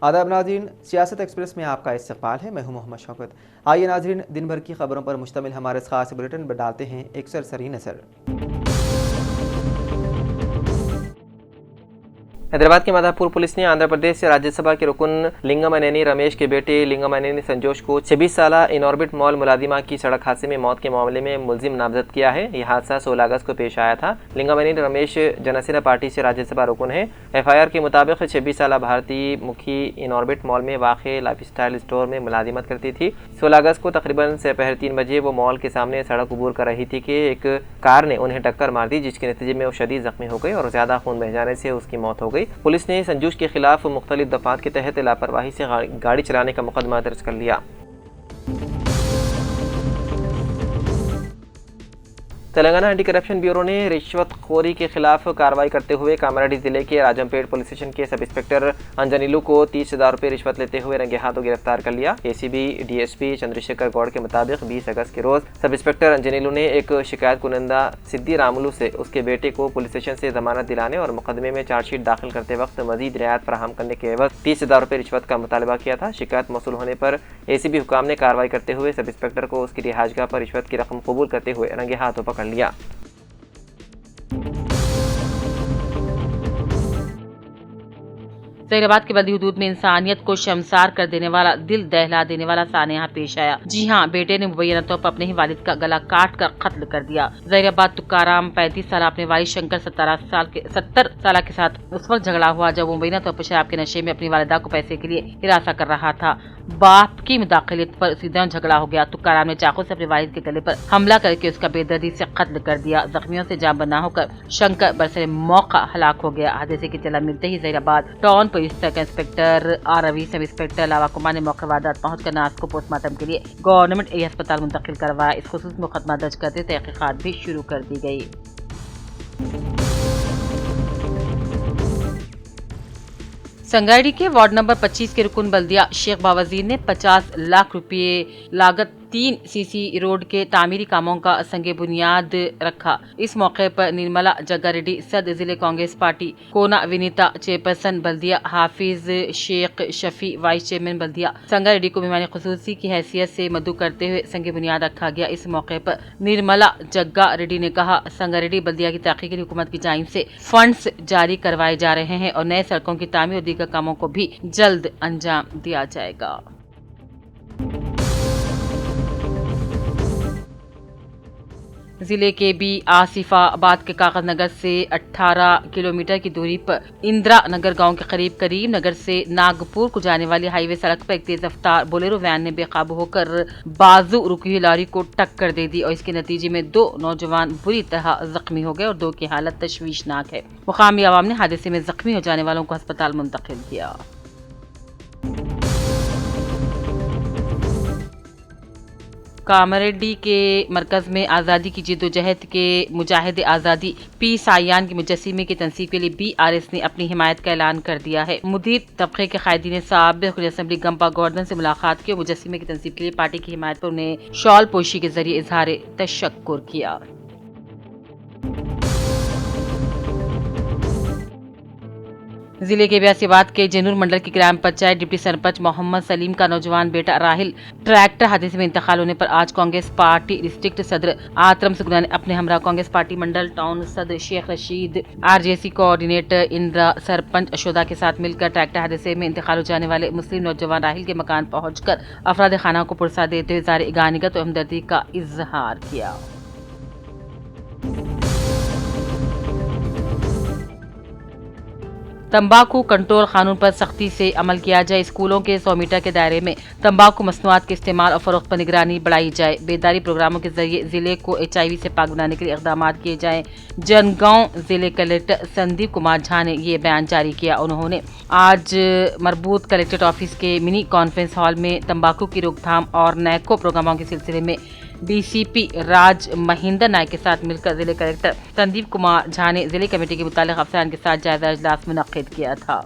आदाब नाज़रीन, सियासत एक्सप्रेस में आपका इस्तकबाल है। मैं हूं मोहम्मद शौकत। आइए नाज़रीन, दिन भर की खबरों पर मुश्तमिल हमारे इस खास बुलेटिन पर डालते हैं एक सरसरी नज़र। हैदराबाद के माधापुर पुलिस ने आंध्र प्रदेश से राज्यसभा के रुकन लिंगमनेनी रमेश के बेटे लिंगमनेनी संजोश को 26 साल इनऑर्बिट मॉल मुलाजिमा की सड़क हादसे में मौत के मामले में मुलजिम नामजद किया है। यह हादसा 16 अगस्त को पेश आया था। लिंगमनेनी रमेश जनसेना पार्टी से राज्यसभा रुकन है। FIR के मुताबिक 26 साल भारतीय मुखी इनऑर्बिट मॉल में वाक़ लाइफस्टाइल स्टोर में मुलाजिमत करती थी। 16 अगस्त को तकरीबन दोपहर 3 बजे वो मॉल के सामने सड़क अबूर कर रही थी कि एक कार ने उन्हें टक्कर मार दी, जिसके नतीजे में वो शदीद जख्मी हो गई और ज़्यादा खून बह जाने से उसकी मौत हो गई। पुलिस ने संजूश के खिलाफ मुख्तलिफ दफात के तहत लापरवाही से गाड़ी चलाने का मुकदमा दर्ज कर लिया। तेलंगाना एंटी करप्शन ब्यूरो ने रिश्वतखोरी के खिलाफ कार्रवाई करते हुए कामारेड्डी जिले के राजमपेट पुलिस स्टेशन के सब इंस्पेक्टर अंजनीलू को 30,000 रुपये रिश्वत लेते हुए रंगे हाथों गिरफ्तार कर लिया। ACB DSP चंद्रशेखर गौड़ के मुताबिक 20 अगस्त के रोज सब इंस्पेक्टर अंजनीलू ने एक शिकायत कुनंदा सिद्दी रामुलू से उसके बेटे को पुलिस स्टेशन से जमानत दिलाने और मुकदमे में चार्जशीट दाखिल करते वक्त मजीद रियायत फराहम करने के एवज 30,000 रुपये रिश्वत का मुतालबा किया था। शिकायत मौसूल होने पर ACB हुकाम ने कार्रवाई करते हुए सब इंस्पेक्टर को उसकी रिहाजगाह पर रिश्वत की रकम कबूल करते हुए रंगे हाथों पकड़ लिया। जहीराबाद के बल्दी हुदूद में इंसानियत को शर्मसार कर देने वाला, दिल दहला देने वाला सानिया पेश आया। जी हाँ, बेटे ने मुबैना तौर पर अपने ही वालिद का गला काट कर कत्ल कर दिया। जहीराबाद तुकाराम 35 साल अपने वालिद शंकर 70 साल के साथ उस वक्त झगड़ा हुआ जब वो मुबैना तौर पर शराब के नशे में अपनी वालिदा को पैसे के लिए हिरासा कर रहा था। बाप की मुदाखलत पर सीधा झगड़ा हो गया। तुकाराम ने चाकू से अपने वालिद के गले पर हमला करके उसका बेदर्दी से कत्ल कर दिया। जख्मियों से जान बना होकर शंकर बरसरे मौका हलाक हो गया। हादसे की इत्तला मिलते ही जहीराबाद टाउन पुलिस का इंस्पेक्टर RV, सब इंस्पेक्टर लावा कुमार ने मौके वारदात पहुंचकर नाश को पोस्टमार्टम के लिए गवर्नमेंट एरिया अस्पताल मुंतकिल करवाया। इस खुसूस मुकदमा दर्ज करते तहकीकात भी शुरू कर दी गई। संगारेड्डी के वार्ड नंबर 25 के रुकन बल्दिया शेख बावजीर ने 50 लाख रुपए लागत 3 CC रोड के तामीरी कामों का संगे बुनियाद रखा। इस मौके पर निर्मला जग्गारेड्डी सदर जिले कांग्रेस पार्टी, कोना विनीता चेयरपर्सन बल्दिया, हाफिज शेख शफी वाइस चेयरमैन बल्दिया, संगारेड्डी को मेहमान खुसूसी की हैसियत से मदु करते हुए संगे बुनियाद रखा गया। इस मौके पर निर्मला जग्गारेड्डी ने कहा, संगारेड्डी बल्दिया की तरक्की के लिए हुकूमत की जानिब से फंड्स जारी करवाए जा रहे हैं और नए सड़कों की तामीर और दीगर कामों को भी जल्द अंजाम दिया जाएगा। जिले के भी आसिफाबाद के कागज नगर से 18 किलोमीटर की दूरी पर इंदिरा नगर गांव के करीब नगर से नागपुर को जाने वाली हाईवे सड़क पर एक तेज रफ्तार बोलेरो वैन ने बेकाबू होकर बाजू रुकी हुई लॉरी को टक्कर दे दी और इसके नतीजे में 2 नौजवान बुरी तरह जख्मी हो गए और 2 की हालत तशवीशनाक है। मुकामी आवाम ने हादसे में जख्मी हो जाने वालों को अस्पताल मुंतकिल किया। कामारेड्डी के मरकज में आज़ादी की जिद्दोजहद के मुजाहिद आज़ादी P सायान के मुजस्सिमे की तनसीब के लिए BRS ने अपनी हिमायत का ऐलान कर दिया है। मुदीर तबके के कायदीन साबिक़ असम्बली गंपा गॉर्डन से मुलाकात की और मुजस्सिमे की तनसीब के लिए पार्टी की हिमायत पर उन्हें शॉल पोशी के जरिए इजहार तशक्कुर किया। जिले के ब्यासीबाद के जनूर मंडल की ग्राम पंचायत डिप्टी सरपंच मोहम्मद सलीम का नौजवान बेटा राहिल ट्रैक्टर हादसे में इंतकाल होने पर आज कांग्रेस पार्टी डिस्ट्रिक्ट सदर आतरम सुगना ने अपने हमरा कांग्रेस पार्टी मंडल टाउन सदर शेख रशीद, RJC कोऑर्डिनेटर इंदिरा, सरपंच अशोदा के साथ मिलकर ट्रैक्टर हादसे में इंतकाल हो जाने वाले मुस्लिम नौजवान राहिल के मकान पहुंचकर अफराद खाना को पुरसा देते हुए इज़हार गानिगत और हमदर्दी का इजहार किया। तंबाकू कंट्रोल कानून पर सख्ती से अमल किया जाए। स्कूलों के 100 मीटर के दायरे में तंबाकू मसनूआत के इस्तेमाल और फरोख्त पर निगरानी बढ़ाई जाए। बेदारी प्रोग्रामों के जरिए जिले को HIV से पाक बनाने के लिए इकदाम किए जाएं। जनगांव जिले कलेक्टर संदीप कुमार झा ने ये बयान जारी किया। उन्होंने आज मरबूत कलेक्ट्रेट ऑफिस के मिनी कॉन्फ्रेंस हॉल में तंबाकू की रोकथाम और नैको प्रोग्रामों के सिलसिले में DCP राज महेंद्र नायक के साथ मिलकर जिले कलेक्टर संदीप कुमार झा ने जिले कमेटी के मुतालिक अफसरान के साथ जायजा इजलास मुनक्किद किया था।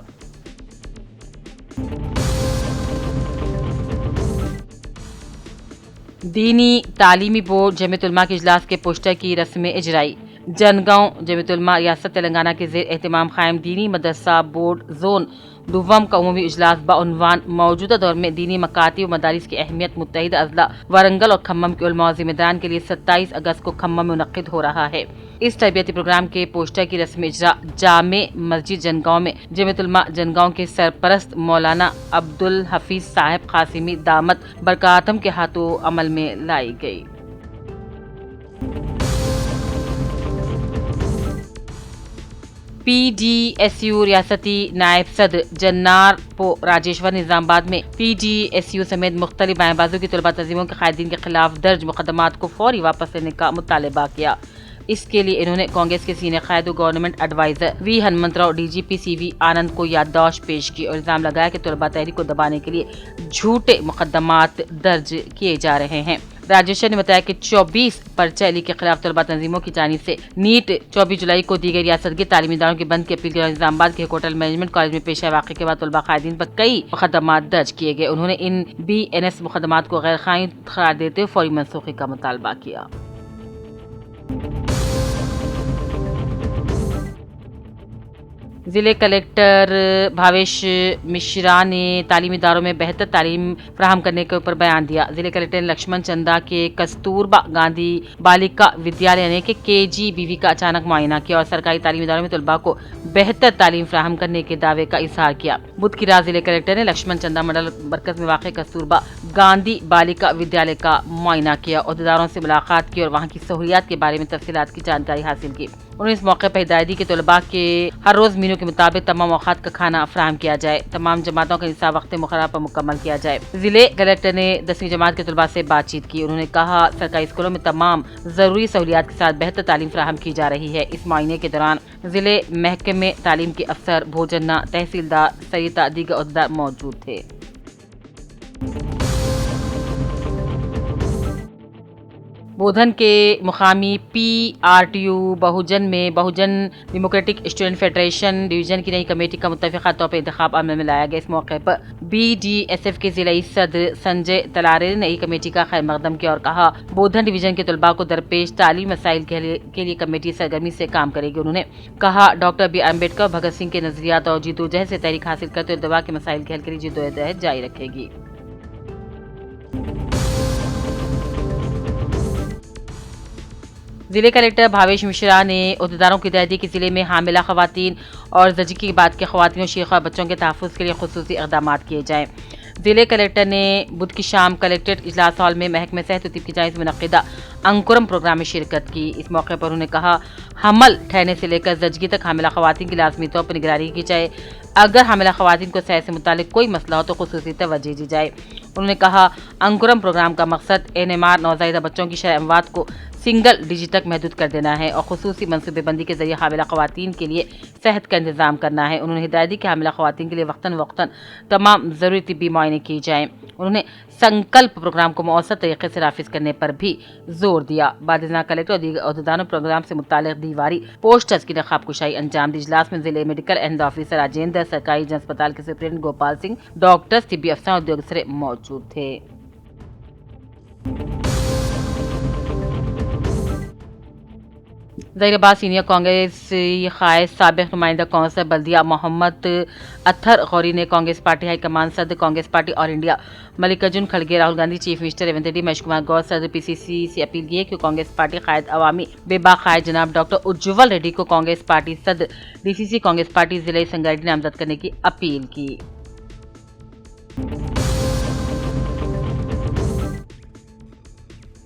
दीनी तालीमी बोर्ड जमीयत उलमा के इजलास के पोस्टर की रस्म इजराई। जनगांव जमीयत उलमा रियासत तेलंगाना के ज़ेर एहतमाम कायम दीनी मदरसा बोर्ड जोन दुवम का उमूमी इजलास बाउनवान मौजूदा दौर में दीनी मकाती व मदारिस की अहमियत मुत्तहिदा अजला वरंगल और खम्मम के उलमा जिम्मेदारान के लिए 27 अगस्त को खम्मम में मुनक्किद हो रहा है। इस तरबियती प्रोग्राम के पोस्टर की रस्म इजरा जामे मस्जिद जनगांव में जमीयत उलमा जनगांव के सरपरस्त मौलाना अब्दुल हफीज साहब कासिमी दामत बरकातम के हाथों अमल में लाई गई। PDSU रियासती नायब सदर जन्नारपो राजेश्वर निजामाबाद में PDSU समेत मुख्तलिफ बाएं बाजू की तलबा तंजीमों के कायदीन के खिलाफ दर्ज मुकदमात को फौरी वापस लेने का मुतालबा किया। इसके लिए इन्होंने कांग्रेस के सीनियर कायद government adviser V Hanumantharao DGP CV Anand को याददाश्त पेश की और इल्जाम लगाया कि तलबा तहरीक को दबाने के लिए झूठे मुकदमात दर्ज किए जा रहे हैं। राजेश्वर ने बताया कि 24 पर्चा अली के खिलाफ तलबा तंजीमों की जानिब से नीट 24 जुलाई को दी गई रियासत के तालीमी इदारों के बंद की अपील के निजामाबाद के होटल मैनेजमेंट कॉलेज में पेश आए वाक़े के बाद तलबा कायदीन पर कई मुकदमात दर्ज किए गए। उन्होंने इन BNS मुकदमात को गैर कानूनी करार देते हुए फौरी मनसूखी का मुतालबा किया। जिले कलेक्टर भावेश मिश्रा ने तालीमी इदारों में बेहतर तालीम फराहम करने के ऊपर बयान दिया। जिले कलेक्टर ने लक्ष्मण चंदा के कस्तूरबा गांधी बालिका विद्यालय यानी कि KGBV का अचानक मुआयना किया और सरकारी तालीमी इदारों में तलबा को बेहतर तालीम फराहम करने के दावे का इजहार किया। बुध की रात जिले कलेक्टर ने लक्ष्मण चंदा मंडल मरकज में वाक़ कस्तूरबा गांधी बालिका विद्यालय का मुआयना किया, अहदेदारों से मुलाकात की और वहाँ की सहूलियात के बारे में तफसीलात की जानकारी हासिल की। उन्होंने इस मौके पर हिदायत दी कि तलबा के हर रोज़ मीनू के मुताबिक तमाम औकात का खाना फराहम किया जाए, तमाम जमातों का निसाब वक्त मुकर्रर पर मुकम्मल किया जाए। जिले कलेक्टर ने 10वीं जमात के तलबा से बातचीत की। उन्होंने कहा सरकारी स्कूलों में तमाम ज़रूरी सहूलियात के साथ बेहतर तालीम फराहम की जा रही है। इस मुआयने के दौरान जिले महकमे तालीम के अफसर, भोजन्ना, तहसीलदार, सरिता दीगर अहदेदार मौजूद थे। बोधन के मुकामी PRTU बहुजन में बहुजन डेमोक्रेटिक स्टूडेंट फेडरेशन डिवीजन की नई कमेटी का मुत्तफ़िक़ा तौर पर इंतखाब अमल में लाया गया। इस मौके पर BDSF के ज़िलाई सदर संजय तलारे ने नई कमेटी का खैर मकदम किया और कहा बोधन डिवीजन के तलबा को दरपेश तालीम मसाइल के लिए कमेटी सरगर्मी से काम करेगी। उन्होंने कहा डॉक्टर B अम्बेडकर भगत सिंह के नजरियात और जिद्दोजहद से तहरीक हासिल करते हुए दवा के मसाइल के हल के लिए जिद्दोजहद जारी रखेगी। जिले कलेक्टर भावेश मिश्रा ने अहदेदारों की हिदायत दी कि जिले में हामिला खवातीन और ज़चगी के बाद के खवातीन और शीख और बच्चों के तहफ़्फ़ुज़ के लिए खुसूसी इक़दाम किए जाएँ। जिले कलेक्टर ने बुध की शाम कलेक्ट्रेट इजलास हॉल में महकमे सेहत और तिब की जानिब से मुनक़्क़िदा अंकुरम प्रोग्राम में शिरकत की। इस मौके पर उन्होंने कहा हमल ठहरने से लेकर ज़चगी तक हामिला खवातीन की लाज़मी तौर पर निगरानी की जाए। अगर हामिला खवातीन को सेहत से मुतालिक कोई मसला हो तो खुसूसी तवज्जो दी जाए। उन्होंने कहा अंकुरम प्रोग्राम का मकसद NMR नौज़ायदा बच्चों की शरह अमवात को सिंगल डिजिट तक महदूद कर देना है और खुसूसी मनसूबेबंदी के जरिए हामिला खवातीन के लिए सेहत का इंतजाम करना है। उन्होंने हिदायत दी कि हामिला खवातीन के लिए वक्तन तमाम ज़रूरी तिब्बी मुआयने किए जाएँ। उन्होंने संकल्प प्रोग्राम को मौसर तरीके से नाफिज करने पर भी जोर दिया। बाद कलेक्टर और दीगर अहदेदारों प्रोग्राम से मुताल्लिक़ दीवारी पोस्टर्स की नक़ाब कुशाई अंजाम दी। इजलास में जिले मेडिकल एंड ऑफिसर राजेंद्र, सरकारी जन अस्पताल के सुप्रिटेंडेंट गोपाल सिंह, डॉक्टर्स, तिब्बी अफसर और उद्योगस्थ मौजूद थे। ज़हीराबाद सीनियर कांग्रेस क़ायद साबिक़ नुमाइंदा कौंसलर बल्दिया मोहम्मद अत्थर गौरी ने कांग्रेस पार्टी हाईकमान सदर Congress party all India Mallikarjun खड़गे, राहुल गांधी, चीफ मिनिस्टर रेवंत रेड्डी, महेश कुमार गौर, सदर PCC से अपील की है कि कांग्रेस पार्टी क़ायद अवामी बेबाक क़ायद जनाब डॉक्टर उज्ज्वल रेड्डी को कांग्रेस पार्टी सदर DCC कांग्रेस पार्टी ज़िले संगारेड्डी नामजद करने की अपील की।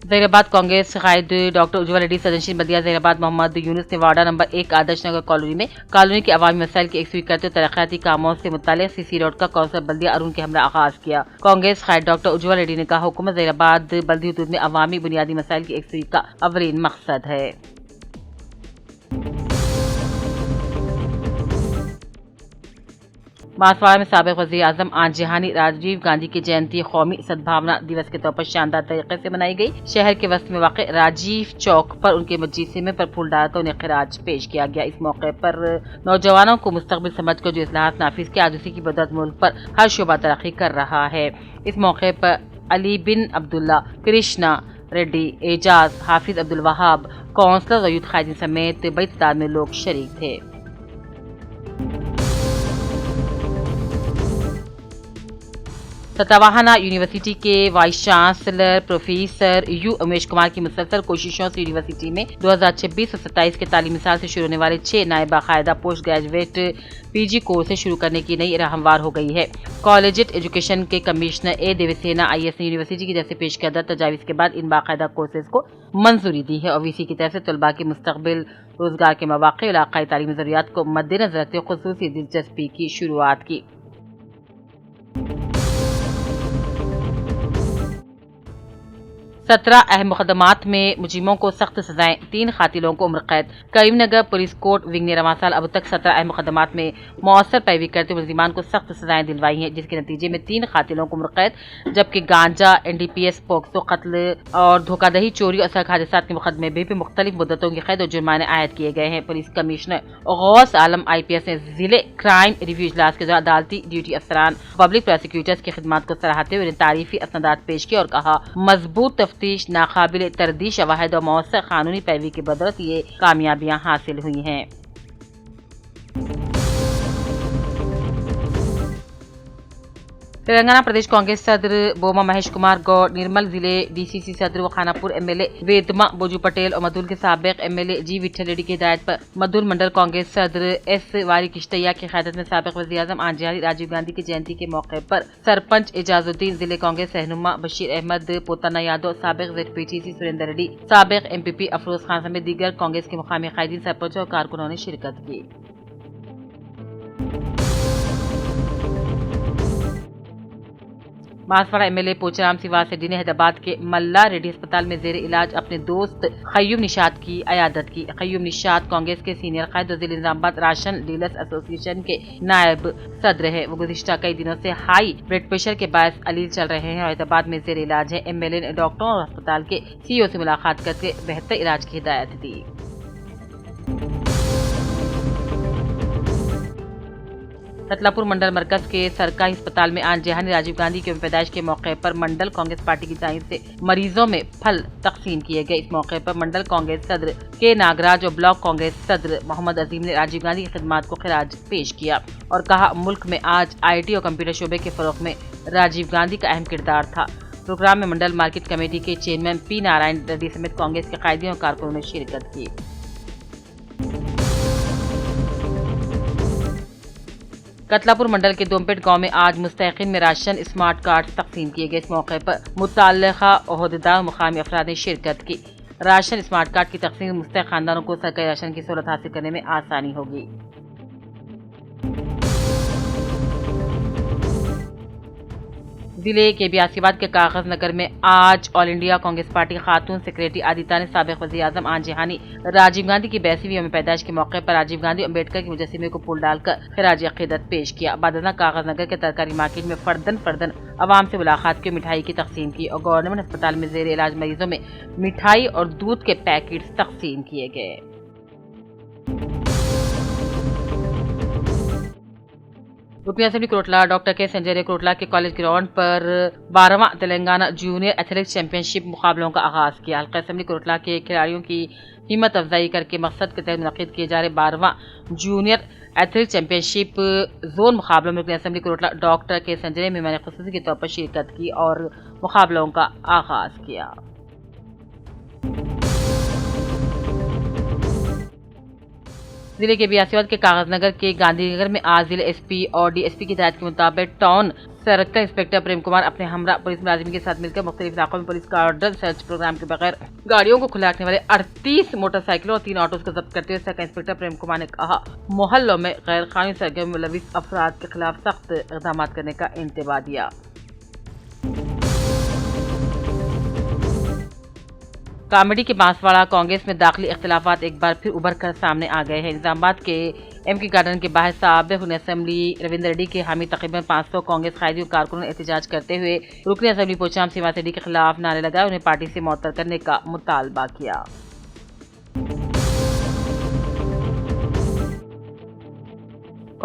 ज़हीराबाद कांग्रेस क़ायद डॉक्टर उज्ज्वल रेड्डी सदनशीन बल्दिया ज़हीराबाद मोहम्मद यूनुस ने वार्डा नंबर 1 आदर्श नगर कॉलोनी के अवामी मसाइल की एकसुई करते हुए तरक्याती कामों से मुताल्लिक़ CC रोड का कौंसलर बल्दिया अरुण के हमरा आगाज किया। कांग्रेस क़ायद डॉक्टर उज्ज्वल रेड्डी ने कहा हुकूमत ज़हीराबाद बल्दी हुदूद में अवामी बुनियादी मसाइल की एकसुई का अवलीन मकसद है। बांसवाड़ा में साबिक़ वज़ीर आज़म आन जहानी राजीव गांधी की जयंती कौमी सद्भावना दिवस के तौर पर शानदार तरीके से मनाई गई। शहर के वस्त में वाक़ राजीव चौक पर उनके मजीसे पर फूल डालकर उन्हें खिराज पेश किया गया। इस मौके पर नौजवानों को मुस्तक़बिल समझ कर जो इस्लाहात नाफिज के आज उसी की बदौलत मुल्क पर हर शोबा तरक्की कर रहा है। इस मौके पर अली बिन अब्दुल्ला, कृष्णा रेड्डी, एजाज, हाफिज अब्दुल वहाब, काउंसलर और यूथ कायदीन समेत बड़ी तादाद में लोग शरीक थे। सतवाहना यूनिवर्सिटी के vice chancellor professor you Umesh Kumar की मुसलसल कोशिशों से यूनिवर्सिटी में 2026 और 27 के तालीमी साल से शुरू होने वाले 6 नए बाकायदा पोस्ट ग्रेजुएट पीजी कोर्सेज शुरू करने की नई राह हमवार हो गई है। कॉलेजिएट एजुकेशन के कमिश्नर ए देवसेना IAS ने यूनिवर्सिटी की तरफ से पेश करदा तजावीज़ के बाद इन बाकायदा कोर्सेज को मंजूरी दी है और VC की तरफ से तलबा के मुस्तकबिल रोजगार के मौक़े और इलाक़ाई तालीमी ज़रूरियात को मद्देनज़र रखते हुए ख़ुसूसी दिलचस्पी की शुरुआत की। 17 अहम मुकदमात में मुजरिमों को सख्त सजाएं, 3 कातिलों को उम्र कैद। करीमनगर पुलिस कोर्ट विंग ने रवां साल अब तक 17 अहम मुकदमात में मौसर पैरवी करते मुलजिमान को सख्त सजाएं दिलवाई हैं, जिसके नतीजे में 3 कातिलों को उम्र कैद जबकि गांजा, NDPS, पोक्सो, कत्ल और धोखाधड़ी, चोरी और सड़क हादसात के मुकदमे भी मुख्तलिफ मुद्दतों की कैद और जुर्माने आयद किए गए हैं। पुलिस कमिश्नर गौस आलम IPS ने जिले क्राइम रिव्यू इजलास के दौरान अदालती ड्यूटी अफसरान, पब्लिक प्रोसिक्यूटर्स की खिदमत को सराहते हुए तारीफी असनादात पेश किए और कहा मजबूत तफ्तीश, नाकाबिल तरदी शवाहिद और मौसर कानूनी पैरवी की बदौलत ये कामयाबियां हासिल हुई हैं। तेलंगाना प्रदेश कांग्रेस सदर बोमा महेश कुमार गौड़, निर्मल जिले DCC सदर व खानापुर MLA वेदमा बोजू पटेल और मधुल के साबिक MLA G विठल रेड्डी की हिदायत पर मधुल मंडल कांग्रेस सदर S वारी किश्तैया की क़यादत में साबिक वज़ीर-ए-आज़म आंजिहारी राजीव गांधी की जयंती के मौके पर सरपंच एजाजुद्दीन, जिले कांग्रेस रहनुमा बशीर अहमद, पोताना यादव, साबिक ZPTC सुरेंद्र रेड्डी, साबिक MPP अफरोज खान समेत दीगर कांग्रेस के मुकामी कायदीन, सरपंच और कारकुनों ने शिरकत की। बांसवाड़ा MLA पोचाराम सिवास रेड्डी ने हैदराबाद के मल्ला रेड्डी अस्पताल में जेर इलाज अपने दोस्त खय्यूम निशात की अयादत की। खय्यूम निशात कांग्रेस के सीनियर कायद और जिला निजामाबाद राशन डीलर्स एसोसिएशन के नायब सदर है। वो गुज़िश्ता कई दिनों से हाई ब्लड प्रेशर के बायस अलील चल रहे हैं और हैदराबाद में जेर इलाज है। MLA ने डॉक्टरों और अस्पताल के CEO से मुलाकात करके बेहतर इलाज की हिदायत दी। रतलापुर मंडल मरकज के सरकारी अस्पताल में आंजिहानी राजीव गांधी की पैदाइश के मौके पर मंडल कांग्रेस पार्टी की जानिब से मरीजों में फल तकसीम किए गए। इस मौके पर मंडल कांग्रेस सदर के नागराज और ब्लॉक कांग्रेस सदर मोहम्मद अजीम ने राजीव गांधी की खिदमत को खिराज पेश किया और कहा मुल्क में आज IT और कंप्यूटर शोबे के फरोग में राजीव गांधी का अहम किरदार था। प्रोग्राम में मंडल मार्केट कमेटी के चेयरमैन P नारायण रेड्डी समेत कांग्रेस के कायदीन और कारकुनों ने शिरकत की। कतलापुर मंडल के दोमपेट गांव में आज मुस्तहिकीन में राशन स्मार्ट कार्ड तकसीम किए गए। इस मौके पर मुतल्लिका ओहदेदार मुकामी अफराद ने शिरकत की। राशन स्मार्ट कार्ड की तकसीम मुस्तहिक खानदानों को सरकारी राशन की सहूलत हासिल करने में आसानी होगी। जिले के बियासीबाद के कागज नगर में आज ऑल इंडिया कांग्रेस पार्टी खातून सेक्रेटरी आदिता ने साबिक वज़ीर-ए-आज़म आंजिहानी राजीव गांधी की 82वीं यौम पैदाइश के मौके पर राजीव गांधी और अम्बेडकर के मुजस्समे को फूल डालकर खिराज अक़ीदत पेश किया। बादना कागज नगर के तरकारी मार्केट में फर्दन अवाम से मुलाकात की, मिठाई की तकसीम की और गवर्नमेंट अस्पताल में जेर इलाज मरीजों में मिठाई और दूध के पैकेट तकसीम किए गए। रुकनी असेंबली कोटला डॉक्टर के संजय कोटला के कॉलेज ग्राउंड पर 12वां तेलंगाना जूनियर एथलेटिक्स चैंपियनशिप मुकाबलों का आगाज किया। हल्का असेंबली कोटला के खिलाड़ियों की हिम्मत अफजाई करके मकसद के तहत मुनक़िद किए जा रहे 12वां जूनियर एथलेटिक्स चैंपियनशिप जोन मुकाबलों में रुकनी असेंबली कोटला डॉक्टर के संजय ने मेहमान ख़ुसूसी के तौर पर शिरकत की और मुकाबलों का आगाज किया। जिले के बियासीबाद के कागजनगर के गांधीनगर में आज जिले SP और DSP की हिदायत के मुताबिक town circle inspector Prem Kumar अपने हमरा पुलिस मुलाजिम के साथ मिलकर मुख्तलिफ इलाकों में पुलिस कार्डन सर्च प्रोग्राम के बगैर गाड़ियों को खुला रखने वाले 38 मोटरसाइकिलों और 3 ऑटोज को जब्त करते हुए सर्कल इंस्पेक्टर प्रेम कुमार ने कहा मोहल्लों में गैर कानूनी सरगर्मी में मुलविस अफराद के खिलाफ सख्त इक़दाम करने का इंतबाह दिया। कामेडी के बांसवाड़ा कांग्रेस में दाखिली इख्तिलाफात एक बार फिर उभर कर सामने आ गए हैं। निजामाबाद के MK गार्डन के बाहर साबिक रुकन असेंबली रविंद्र रेड्डी के हामी तकरीबन 500 कांग्रेस कायदियों कारकुनों ने एहतजाज करते हुए रुकन असेंबली पोचाराम सिवास रेड्डी के खिलाफ नारे लगाए, उन्हें पार्टी से मुअत्तल करने का मुतालबा किया।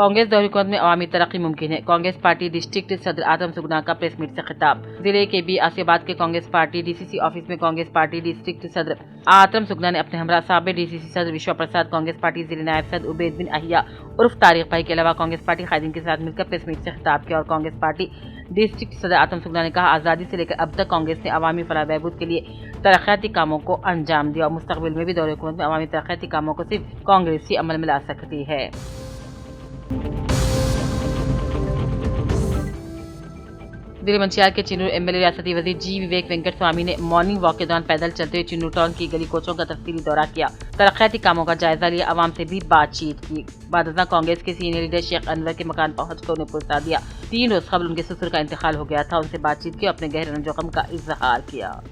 कांग्रेस दौर हुकूमत में अवामी तरक्की मुमकिन है। कांग्रेस पार्टी डिस्ट्रिक्ट सदर आदम सुगना का प्रेस मीट से खिताब। जिले के बी आसियाबाद के कांग्रेस पार्टी डीसीसी ऑफिस में कांग्रेस पार्टी डिस्ट्रिक्ट सदर आतम सुगना ने अपने हमरा साबिक डीसीसी सदर विश्व प्रसाद, कांग्रेस पार्टी जिले नायब सदर उबैद बिन अहिया उर्फ तारिक भाई के अलावा कांग्रेस पार्टी कायदीन के साथ मिलकर प्रेस मीट से खिताब किया और कांग्रेस पार्टी डिस्ट्रिक्ट सदर आतम सुगना ने कहा, आज़ादी से लेकर अब तक कांग्रेस ने अवामी फलाह बहबूद के लिए तरक्याती कामों को अंजाम दिया और मुस्तकबिल में भी दौर हुकूमत में अवामी तरक्याती कामों को सिर्फ कांग्रेस ही अमल में ला सकती है। जिले मंचियार के चिन्नूर एमएलए रियासती वजीर जी विवेक वेंकट स्वामी ने मॉर्निंग वॉक के दौरान पैदल चलते हुए चिन्नूर टाउन की गली कोचों का तफसीली दौरा किया, तरक्याती कामों का जायजा लिया, आवाम से भी बातचीत की। बाद कांग्रेस के सीनियर लीडर शेख अनवर के मकान पहुंचकर उन्हें पुरस्कार दिया। 3 रोज कबल उनके ससुर का इंतकाल हो गया था। उनसे बातचीत की, अपने गहरे रंजो गम का इजहार किया।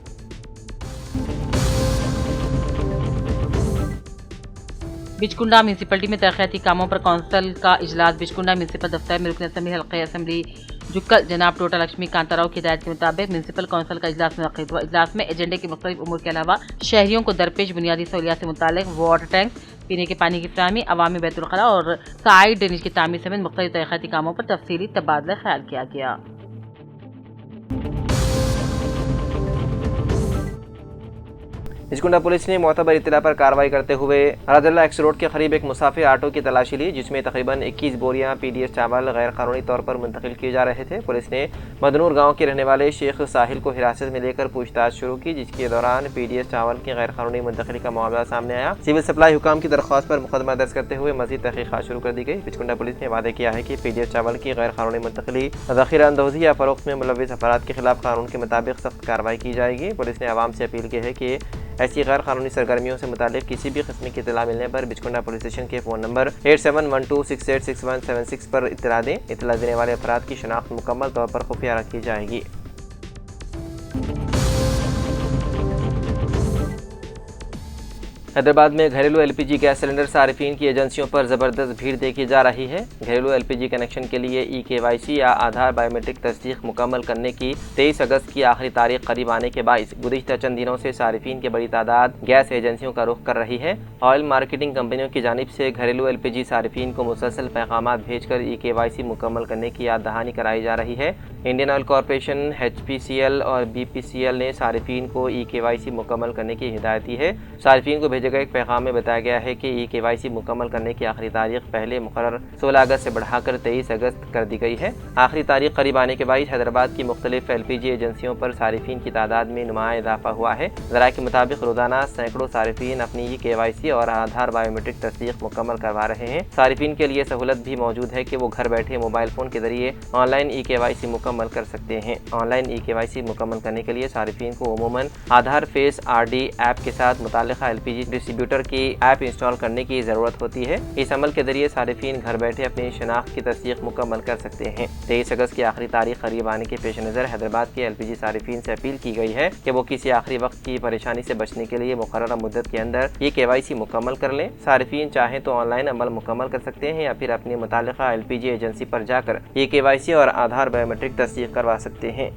बिचकुंडा म्यूनसिपलिटी में तरक्याती कामों पर काउंसिल का इजलास। बिचकुंडा म्यूनसिपल दफ्तर में रुकन असेंबली हल्के असेंबली जुक्कल जनाब टोटा लक्ष्मी कांताराव की हिदायत के मुताबिक म्यूनसिपल काउंसिल का इजलास मुनक्किद हुआ। इजलास में एजेंडे के मुख्तलिफ उमूर के अलावा शहरियों को दरपेश बुनियादी सहूलियात से मुतालिक वाटर टैंक, पीने के पानी की फराहमी, अवामी बैतुल खला और साइड ड्रेनेज की तामीर समेत मुख्तलिफ तरक्याती कामों पर तफसीली तबादला ख्याल किया गया। बिचकुंडा पुलिस ने मोतबर इत्तला पर कार्रवाई करते हुए राजल्ला एक्स रोड के करीब एक मुसाफिर ऑटो की तलाशी ली, जिसमें तकरीबन 21 बोरियां पीडीएस चावल गैर कानूनी तौर पर मुंतकिल किए जा रहे थे। पुलिस ने मदनूर गांव के रहने वाले शेख साहिल को हिरासत में लेकर पूछताछ शुरू की, जिसके दौरान पीडीएस चावल की गैर कानूनी मुंतकिली का मामला सामने आया। सिविल सप्लाई हुकाम की दरख्वास्त पर मुकदमा दर्ज करते हुए मजीद तहकीकात शुरू कर दी गई। बिचकुंडा पुलिस ने वादे किया है कि पीडीएस चावल की गैर कानूनी मुंतकिली, ज़ख़ीरा अंदोज़ी या फरोख्त में मुलव्विस अफराद के खिलाफ कानून के मुताबिक सख्त कार्रवाई की जाएगी। पुलिस ने आवाम से अपील की है कि ऐसी गैर कानूनी सरगर्मियों से मुतालिक किसी भी किस्म की इत्तला मिलने पर बिचकुंडा पुलिस स्टेशन के फ़ोन नंबर 8712686176 पर इत्तला दें। इत्तला देने वाले अफराद की शनाख्त मुकम्मल तौर पर खुफिया रखी जाएगी। हैदराबाद में घरेलू एलपीजी गैस सिलेंडर सार्फिन की एजेंसियों पर ज़बरदस्त भीड़ देखी जा रही है। घरेलू एलपीजी कनेक्शन के लिए ई-केवाईसी या आधार बायोमेट्रिक तस्दीक मुकम्मल करने की 23 अगस्त की आखिरी तारीख करीब आने के बाइस गुज़िश्ता चंद दिनों से सार्फिन की बड़ी तादाद गैस एजेंसियों का रुख कर रही है। ऑयल मार्केटिंग कंपनियों की जानिब से घरेलू एलपीजी सार्फिन को मुसलसल पैगामात भेजकर ई-केवाईसी मुकम्मल करने की याद दहानी कराई जा रही है। इंडियन ऑयल कॉरपोरेशन, HPCL और BPCL ने सार्फिन को ई-केवाईसी मुकम्मल करने की हिदायत दी है। सार्फिन को भेजे गए एक पैगाम में बताया गया है कि ई-केवाईसी मुकम्मल करने की आखिरी तारीख पहले मुकर्रर 16 अगस्त से बढ़ाकर 23 अगस्त कर दी गई है। आखिरी तारीख करीब आने के बाद हैदराबाद की मुख्तलिफ एलपीजी एजेंसियों पर सार्फिन की तादाद में नुमाया इजाफा हुआ है। ज़राए के मुताबिक रोजाना सैकड़ों सार्फिन अपनी ई-केवाईसी और आधार बायोमेट्रिक तस्दीक मुकम्मल करवा रहे हैं। सार्फिन के लिए सहूलत भी मौजूद है कि वो घर बैठे मोबाइल फ़ोन के जरिए ऑनलाइन ई-केवाईसी मुकम्मल कर सकते हैं। ऑनलाइन ई-केवाईसी मुकम्मल करने के लिए सार्फिन को उमूमन आधार फेस RD ऐप के साथ मुतालिका एलपीजी डिस्ट्रीब्यूटर की ऐप इंस्टॉल करने की ज़रूरत होती है। इस अमल के जरिए सार्फिन घर बैठे अपनी शनाख्त की तस्दीक मुकम्मल कर सकते हैं। 23 अगस्त की आखिरी तारीख करीब आने के पेश नज़र हैदराबाद के एलपीजी सार्फिन से अपील की गई है कि वो किसी आखिरी वक्त की परेशानी से बचने के लिए मुकर्ररा मुद्दत के अंदर ये केवाईसी मुकम्मल कर लें। सार्फिन चाहें तो ऑनलाइन अमल मुकम्मल कर सकते हैं या फिर अपनी मुतालिका एलपीजी एजेंसी पर जाकर ये केवाईसी और आधार बायोमेट्रिक तस्दीक करवा सकते हैं।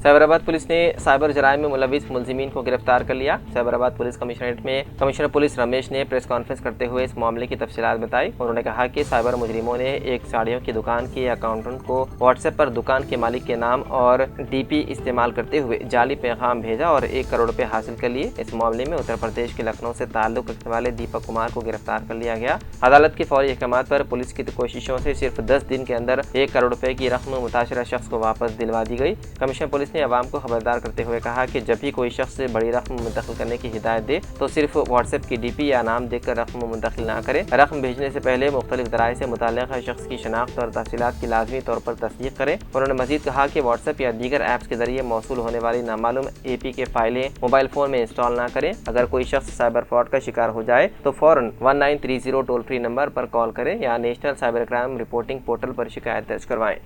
साइबराबाद पुलिस ने साइबर जराइम में मुलविस मुलजिमीन को गिरफ्तार कर लिया। साइबराबाद पुलिस कमिश्नरेट में कमिश्नर पुलिस रमेश ने प्रेस कॉन्फ्रेंस करते हुए इस मामले की तफसीलात बताई। उन्होंने कहा कि साइबर मुजरिमों ने एक साड़ियों की दुकान के अकाउंटेंट को व्हाट्सएप पर दुकान के मालिक के नाम और DP इस्तेमाल करते हुए जाली पैगाम भेजा और 1 करोड़ रुपए हासिल कर लिए। इस मामले में उत्तर प्रदेश के लखनऊ से ताल्लुक रखने वाले दीपक कुमार को गिरफ्तार कर लिया गया। अदालत के फौरी अहकामात पर पुलिस की कोशिशों से सिर्फ 10 दिन के अंदर 1 करोड़ रुपए की रकम मुताशिरा शख्स को वापस दिलवा दी गई। कमिश्नर पुलिस ने अवाम को खबरदार करते हुए कहा कि जब भी कोई शख्स बड़ी रकम मुंतकिल करने की हिदायत दे तो सिर्फ व्हाट्सएप की DP या नाम देखकर रकम मुंतकिल ना करे। रकम भेजने से पहले मुख्तलिफ दराए से मुताल्लिक़ शख्स की शनाख्त और तफसीलात की लाजमी तौर पर तस्दीक करें। उन्होंने मजीद कहा कि व्हाट्सएप या दीगर ऐप्स के जरिए मौसूल होने वाली नामालूम APK फाइलें मोबाइल फ़ोन में इंस्टॉल ना करें। अगर कोई शख्स साइबर फ्रॉड का शिकार हो जाए तो फ़ौरन 1930 टोल फ्री नंबर पर कॉल करें या national cyber crime reporting portal पर शिकायत दर्ज करवाएं।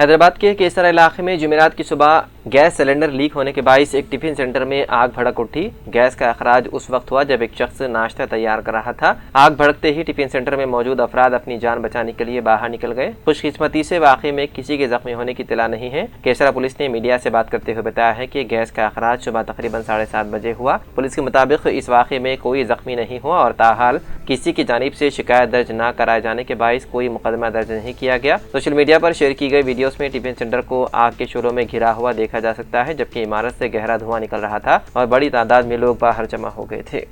हैदराबाद के केसरा इलाके में जुमेरात की सुबह गैस सिलेंडर लीक होने के बायस एक टिफिन सेंटर में आग भड़क उठी। गैस का अखराज उस वक्त हुआ जब एक शख्स नाश्ता तैयार कर रहा था। आग भड़कते ही टिफिन सेंटर में मौजूद अफराद अपनी जान बचाने के लिए बाहर निकल गए। खुशकिस्मती से वाकई में किसी के जख्मी होने की इत्तला नहीं है। केसरा पुलिस ने मीडिया से बात करते हुए बताया है कि गैस का अखराज सुबह तकरीबन 7:30 बजे हुआ। पुलिस के मुताबिक इस वाक़े में कोई जख्मी नहीं हुआ और ताहाल किसी की जानिब से शिकायत दर्ज न कराए जाने के बायस कोई मुकदमा दर्ज नहीं किया गया। सोशल मीडिया पर शेयर की गई वीडियोस में टिफिन सेंटर को आग के शोरों में घिरा हुआ देखा जा सकता है, जबकि इमारत से गहरा धुआं निकल रहा था और बड़ी तादाद में लोग बाहर जमा हो गए थे।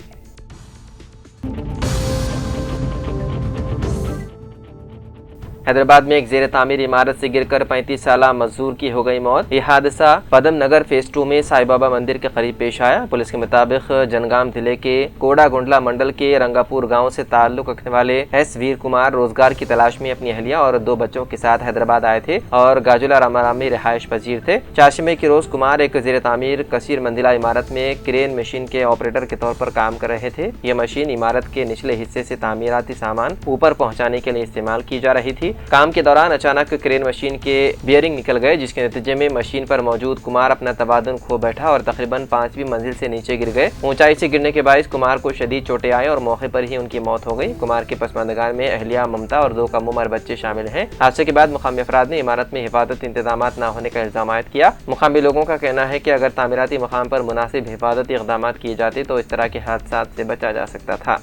हैदराबाद में एक जेर तामीर इमारत से गिरकर 35 साला मजदूर की हो गई मौत। यह हादसा पदम नगर फेज 2 में साई बाबा मंदिर के करीब पेश आया। पुलिस के मुताबिक जनगाम जिले के कोड़ा गुंडला मंडल के रंगापुर गांव से ताल्लुक रखने वाले एस वीर कुमार रोजगार की तलाश में अपनी अहलिया और 2 बच्चों के साथ हैदराबाद आए थे और गाजुला रामाराम में रिहायश पजीर थे। चाशमे की रोज कुमार एक जेर तामीर कसीर मंजिला इमारत में क्रेन मशीन के ऑपरेटर के तौर पर काम कर रहे थे। यह मशीन इमारत के निचले हिस्से से तामीराती सामान ऊपर पहुँचाने के लिए इस्तेमाल की जा रही थी। काम के दौरान अचानक क्रेन मशीन के बियरिंग निकल गए, जिसके नतीजे में मशीन पर मौजूद कुमार अपना तवादुन खो बैठा और तकरीबन 5वीं मंजिल से नीचे गिर गए। ऊंचाई से गिरने के बायस कुमार को शदीद चोटें आई और मौके पर ही उनकी मौत हो गई। कुमार के पसमानदगार में अहलिया ममता और 2 कम उम्र बच्चे शामिल हैं। हादसे के बाद मुकामी अफराद ने इमारत में हिफाजत इंतजाम न होने का इल्जाम आयद किया। मुकामी लोगों का कहना है कि अगर तामीराती मकाम पर मुनासिब हिफाजती इक़दाम किए जाते तो इस तरह के हादसा से बचा जा सकता था।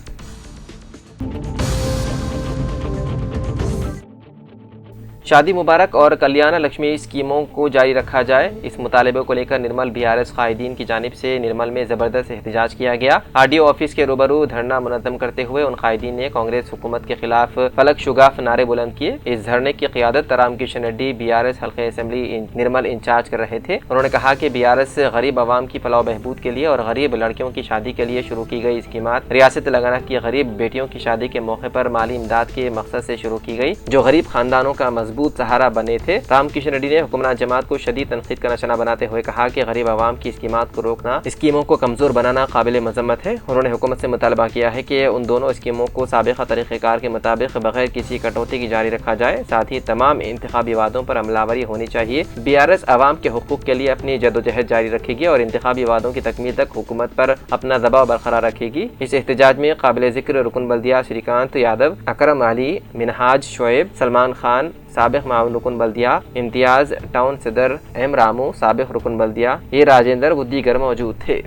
शादी मुबारक और कल्याण लक्ष्मी स्कीमों को जारी रखा जाए, इस मुतालबे को लेकर निर्मल बीआरएस कायदीन की जानिब से निर्मल में जबरदस्त एहतजाज किया गया। आरडीओ ऑफिस के रूबरू धरना मुनज़्ज़म करते हुए उन कायदीन ने कांग्रेस हुकूमत के खिलाफ फलक शुगाफ नारे बुलंद किए। इस धरने की क़ियादत तराम किशन रेड्डी बीआरएस हल्के असम्बली निर्मल इंचार्ज कर रहे थे। उन्होंने कहा कि बीआरएस गरीब आवाम की फलाह बहबूद के लिए और गरीब लड़कियों की शादी के लिए शुरू की गई स्कीमात रियासत तेलंगाना की गरीब बेटियों की शादी के मौके पर माली इमदाद के मकसद से शुरू की गई, जो गरीब खानदानों का मजबूत सहारा बने थे। राम किशन रेड्डी ने हुक्मरान जमात को शदीद तनकीद का निशाना बनाते हुए कहा कि गरीब आवाम की स्कीमात को रोकना, स्कीमों को कमजोर बनाना काबिल मजम्मत है। उन्होंने हुकूमत से मुतालबा किया है कि उन दोनों स्कीमों को साबिक़ा तरीक़ेकार के मुताबिक बगैर किसी कटौती की जारी रखा जाए। साथ ही तमाम इंतखाबी वादों पर अमलावरी होनी चाहिए। बीआरएस आवाम के हुकूक के लिए अपनी जदोजहद जारी रखेगी और इंतखाबी वादों की तकमील तक हुकूमत पर अपना दबाव बरकरार रखेगी। इस एहतजाज में काबिल ज़िक्र रुकन बल्दिया श्रीकांत यादव, अकरम अली, मिनहाज शोएब, सलमान खान, साबिक़ माउन रुकन बल्दिया, इम्तियाज़ टाउन सदर एम रामू, साबिक़ रुकन बल्दिया ए राजेंद्र व दीगर मौजूद थे।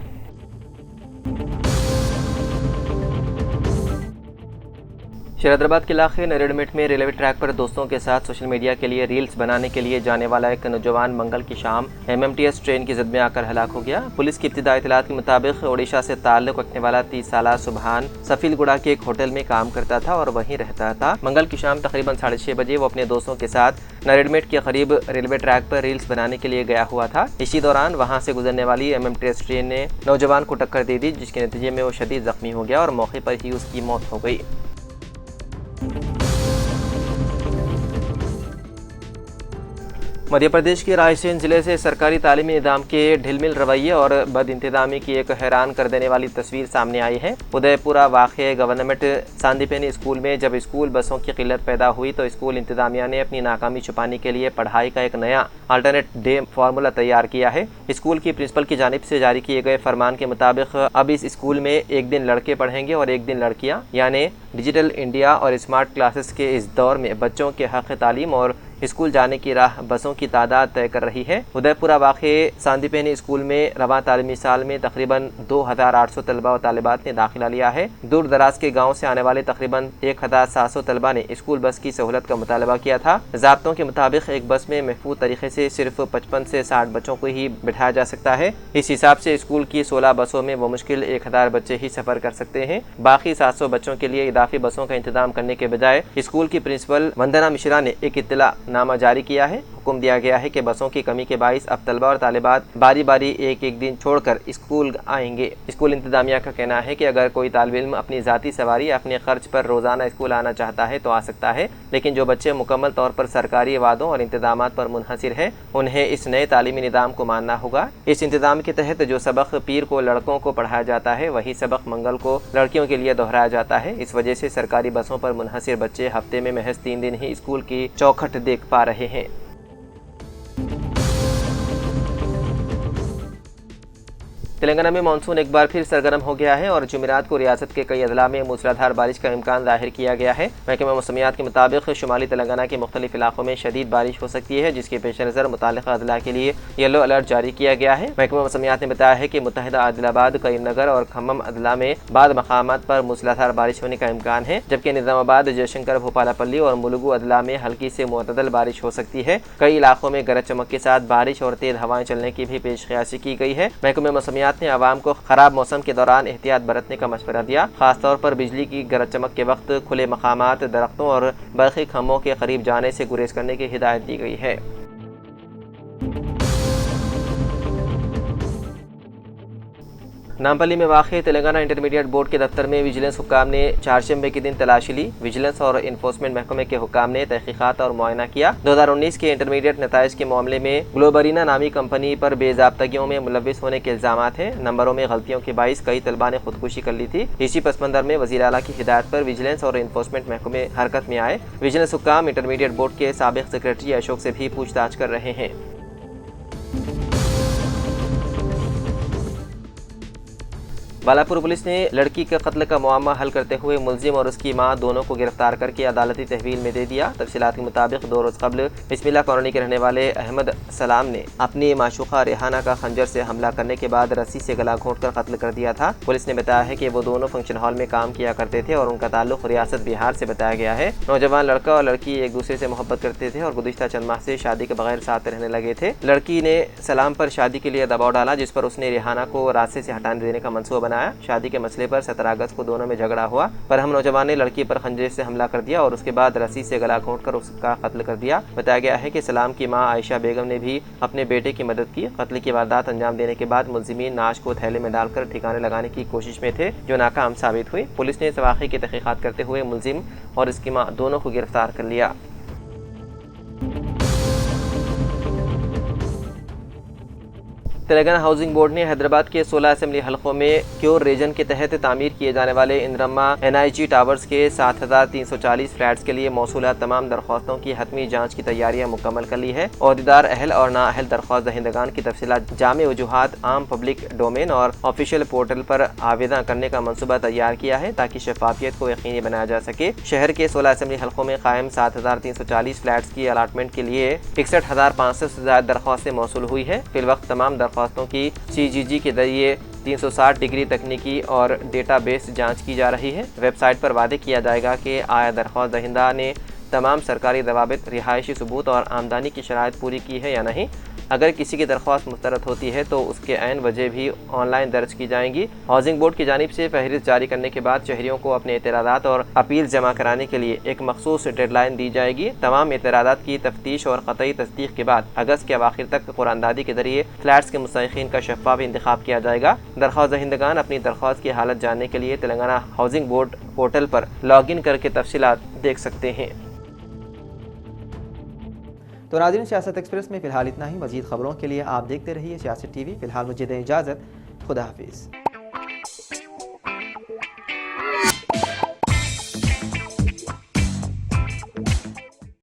हैदराबाद के इलाके नरेडमेट में रेलवे ट्रैक पर दोस्तों के साथ सोशल मीडिया के लिए रील्स बनाने के लिए जाने वाला एक नौजवान मंगल की शाम एमएमटीएस ट्रेन की जद में आकर हलाक हो गया। पुलिस की इब्तिदाई इत्तलात के मुताबिक ओडिशा से ताल्लुक रखने वाला 30 साला सुबहान सफीलगुड़ा के एक होटल में काम करता था और वहीं रहता था। मंगल की शाम तकरीबन 6:30 बजे वो अपने दोस्तों के साथ नरेडमेट के करीब रेलवे ट्रैक पर रील्स बनाने के लिए गया हुआ था। इसी दौरान वहाँ से गुजरने वाली एमएमटीएस ट्रेन ने नौजवान को टक्कर दे दी, जिसके नतीजे में वो शदीद जख्मी हो गया और मौके पर ही उसकी मौत हो गई। मध्य प्रदेश के रायसेन जिले से सरकारी तालीमी निज़ाम के ढिलमिल रवैये और बदइंतज़ामी की एक हैरान कर देने वाली तस्वीर सामने आई है। उदयपुरा वाक़े गवर्नमेंट सांदीपेनी स्कूल में जब स्कूल बसों की किल्लत पैदा हुई तो स्कूल इंतज़ामिया ने अपनी नाकामी छुपाने के लिए पढ़ाई का एक नया अल्टरनेट डे फार्मूला तैयार किया है। स्कूल की प्रिंसिपल की जानिब से जारी किए गए फरमान के मुताबिक अब इस स्कूल में एक दिन लड़के पढ़ेंगे और एक दिन लड़कियाँ, यानी डिजिटल इंडिया और स्मार्ट क्लासेस के इस दौर में बच्चों के हक़ तालीम और स्कूल जाने की राह बसों की तादाद तय कर रही है। उदयपुरा वाक़े सांदीपेनी स्कूल में रवा तालीमी साल में तकरीबन 2800 तलबा और तालिबात ने दाखिला लिया है। दूर दराज के गाँव से आने वाले तकरीबन 1700 तलबा ने स्कूल बस की सहूलत का मुतालबा किया था। ज़ाब्तों के मुताबिक एक बस में महफूज तरीके से सिर्फ 55 से 60 बच्चों को ही बिठाया जा सकता है। इस हिसाब से स्कूल की 16 बसों में वो मुश्किल 1000 बच्चे ही सफ़र कर सकते हैं। बाकी 700 बच्चों के लिए इजाफी बसों का इंतजाम करने के बजाय स्कूल की प्रिंसिपल वंदना मिश्रा ने एक इत्तला नामा जारी किया है। हुक्म दिया गया है कि बसों की कमी के बाइस अब तलबा और तालिबात बारी बारी एक एक दिन छोड़कर स्कूल आएंगे। स्कूल इंतजामिया का कहना है कि अगर कोई तालिब इल्म अपनी ज़ाती सवारी अपने खर्च पर रोज़ाना स्कूल आना चाहता है तो आ सकता है, लेकिन जो बच्चे मुकम्मल तौर पर सरकारी वादों और इंतजामात पर मुनहसिर है उन्हें इस नए तालीमी निज़ाम को मानना होगा। इस इंतजाम के तहत जो सबक पीर को लड़कों को पढ़ाया जाता है वही सबक मंगल को लड़कियों के लिए दोहराया जाता है। इस वजह से सरकारी बसों पर मुनहसिर बच्चे हफ्ते में महज 3 दिन ही स्कूल की चौखट देख पा रहे हैं। तेलंगाना में मानसून एक बार फिर सरगर्म हो गया है और जुमेरात को रियासत के कई अदला में मूसलाधार बारिश का इम्कान जाहिर किया गया है। महकमा मौसमियात के मुताबिक शुमाली तेलंगाना के मुख्तलिफ इलाकों में शदीद बारिश हो सकती है, जिसके पेश नज़र मुताल्लिक़ा अदला के लिए येलो अलर्ट जारी किया गया है। महकमा मौसमियात ने बताया है कि मुत्तहिदा आदिलाबाद, करीमनगर और खम्मम अदला में बाद मकामात पर मूसलाधार बारिश होने का इम्कान है, जबकि निज़ामाबाद, जयशंकर, भोपालापल्ली और मुलुगु अदला में हल्की से मुअतदल बारिश हो सकती है। कई इलाकों में गरज चमक के साथ बारिश और तेज हवाएं चलने की भी पेशकयासी की गई है। महकमा मौसमियात ने आवाम को खराब मौसम के दौरान एहतियात बरतने का मशवरा दिया। खासतौर पर बिजली की गरज चमक के वक्त खुले मकामात, दरख्तों और बरक़ी खम्भों के करीब जाने से गुरेज करने की हिदायत दी गई है। नामपल्ली में वाक़ तेलंगाना इंटरमीडिएट बोर्ड के दफ्तर में विजिलेंस हुक्काम ने चारशंबे के दिन तलाशी ली। विजिलेंस और इन्फोर्समेंट महकमे के हुक्काम ने तहकीकात और मुआयना किया। 2019 के इंटरमीडिएट नताइज के मामले में ग्लोबरीना नामी कंपनी पर बेज़ाब्तगियों में मुलव्विस होने के इल्ज़ामात हैं। नंबरों में गलतियों के बाइस कई तलबा ने खुदकुशी कर ली थी। इसी पस मंज़र में वज़ीर आला की हिदायत पर विजिलेंस और इन्फोर्समेंट महकमे हरकत में आए। विजिलेंस हुक्काम इंटरमीडिएट बोर्ड के साबिक़ सेक्रेटरी अशोक से भी पूछताछ कर रहे हैं। बालापुर पुलिस ने लड़की के कत्ल का मामला हल करते हुए मुलजिम और उसकी मां दोनों को गिरफ्तार करके अदालती तहवील में दे दिया। तफसीलात के मुताबिक 2 रोज़ कबल बिस्मिल्लाह कॉलोनी के रहने वाले अहमद सलाम ने अपनी माशूका रेहाना का खंजर से हमला करने के बाद रस्सी से गला घोंटकर कत्ल कर दिया था। पुलिस ने बताया है कि वो दोनों फंक्शन हॉल में काम किया करते थे और उनका ताल्लुक रियासत बिहार से बताया गया है। नौजवान लड़का और लड़की एक दूसरे से मोहब्बत करते थे और गुज़िश्ता चंद माह से शादी के बगैर साथ रहने लगे थे। लड़की ने सलाम पर शादी के लिए दबाव डाला, जिस पर उसने रेहाना को रास्ते से हटाने देने का मंसूबा बनाया। शादी के मसले पर 17 अगस्त को दोनों में झगड़ा हुआ, पर हम नौजवान ने लड़की पर खंजर से हमला कर दिया और उसके बाद रस्सी से गला घोंटकर उसका कत्ल कर दिया। बताया गया है कि सलाम की मां आयशा बेगम ने भी अपने बेटे की मदद की। कत्ल की वारदात अंजाम देने के बाद मुलजिमीन नाश को थैले में डालकर ठिकाने लगाने की कोशिश में थे, जो नाकाम साबित हुई। पुलिस ने इस वाक़े की तहकीकात करते हुए मुलजिम और इसकी मां दोनों को गिरफ्तार कर लिया। तेलंगाना हाउसिंग बोर्ड ने हैदराबाद के 16 असेंबली हलकों में क्योर रीजन के तहत तामीर किए जाने वाले इंद्रम्मा NIG टावर्स के 7,340 फ्लैट्स के लिए मौसूला तमाम दरख्वास्तों की हतमी जांच की तैयारियां मुकम्मल कर ली है। अहदेदार अहल और नाअहल दरख्वास्त दहिंदगान की तफसीलात जामे वजूहात आम पब्लिक डोमेन और ऑफिशियल पोर्टल पर आवेदन करने का मनसूबा तैयार किया है, ताकि शफाफियत को यकीनी बनाया जा सके। शहर के 16 असेंबली हलकों में कायम 7,340 फ्लैट्स की अलाटमेंट के लिए 61,500 से ज्यादा दरख्वास्तें मौसूल हुई है। फिलवक्त तमाम दरख्वास्तों की CGG के जरिए 360 डिग्री तकनीकी और डेटाबेस जांच की जा रही है। वेबसाइट पर वादे किया जाएगा कि आया दरख्वास्त दहिंदा ने तमाम सरकारी दवाबित, रिहायशी सबूत और आमदनी की शराइत पूरी की है या नहीं। अगर किसी की दरख्वास्त मुस्तरद होती है तो उसके ऐन वजह भी ऑनलाइन दर्ज की जाएंगी। हाउसिंग बोर्ड की जानिब से फहरिस्त जारी करने के बाद शहरियों को अपने एतराज़ात और अपील जमा कराने के लिए एक मखसूस डेडलाइन दी जाएगी। तमाम एतराज़ात की तफ्तीश और क़तई तस्दीक के बाद अगस्त के अवाखिर तक कुरानदादी के जरिए फ्लैट्स के मुस्तहिक़ीन का शफ़ाफ़ इंतखाब किया जाएगा। दरख्वास्त दहिंदगान अपनी दरख्वास्त की हालत जानने के लिए तेलंगाना हाउसिंग बोर्ड पोर्टल पर लॉगिन करके तफसीलात देख सकते हैं। तो नाज़रीन, सियासत एक्सप्रेस में फ़िलहाल इतना ही। मज़ीद ख़बरों के लिए आप देखते रहिए सियासत TV। फ़िलहाल मुझे दें इजाज़त। खुदा हाफिज़।